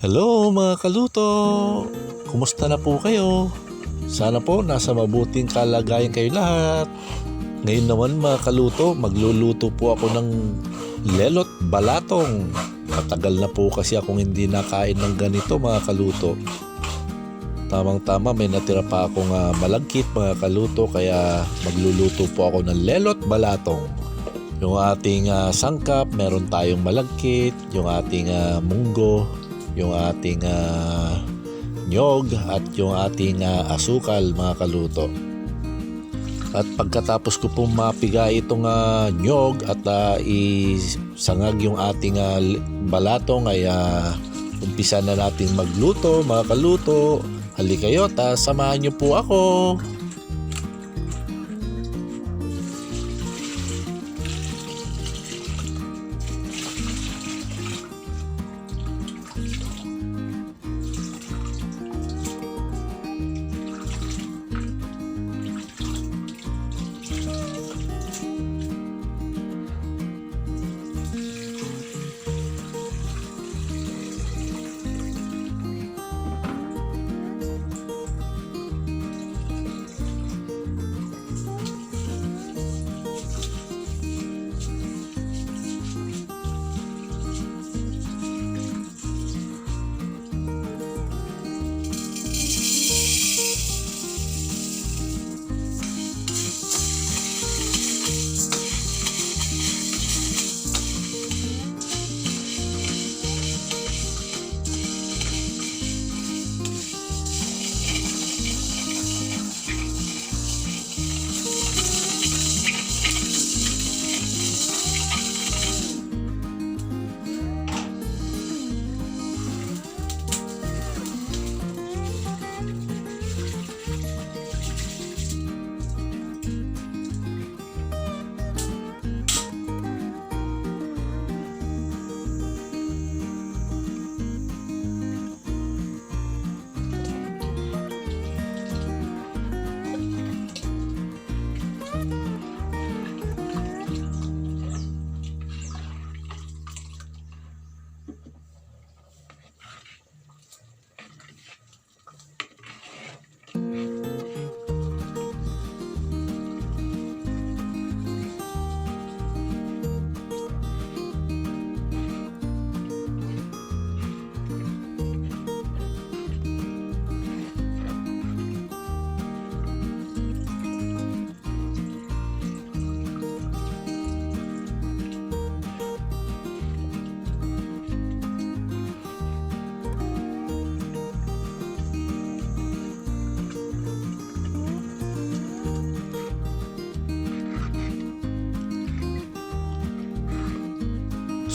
Hello mga kaluto! Kumusta na po kayo? Sana po nasa mabuting kalagayan kayo lahat. Ngayon naman mga kaluto, magluluto po ako ng lelot balatong. Matagal na po kasi akong hindi nakain ng ganito mga kaluto. Tamang-tama may natira pa akong malagkit mga kaluto, kaya magluluto po ako ng lelot balatong. Yung ating sangkap, meron tayong malagkit, yung ating munggo, yung ating nyog at yung ating asukal mga kaluto. At pagkatapos ko pong mapiga itong nyog at isangag yung ating balatong ay umpisa na natin magluto mga kaluto. Halika kayo, samahan niyo po ako.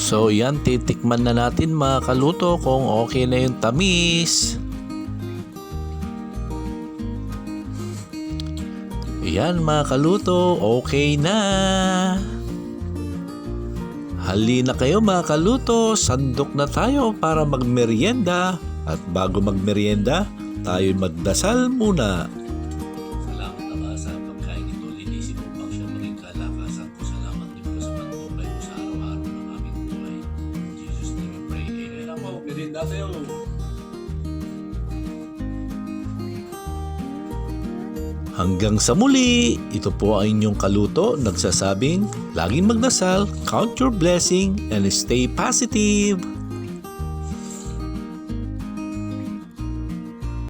So yan, titikman na natin mga kaluto kung okay na yung tamis. Yan mga kaluto, okay na. Halina kayo mga kaluto, sandok na tayo para magmerienda. At bago magmerienda, tayo magdasal muna. Salamat na sa pagkain ito, linisin mo pang siya maging kalakasan ko. Salamat din po sa pagtubay mo sa araw-araw ng aming buhay. In Jesus' name we pray. Amen. Ako, merienda tayo. Hanggang sa muli, ito po ang inyong kaluto nagsasabing, laging magdasal, count your blessing, and stay positive.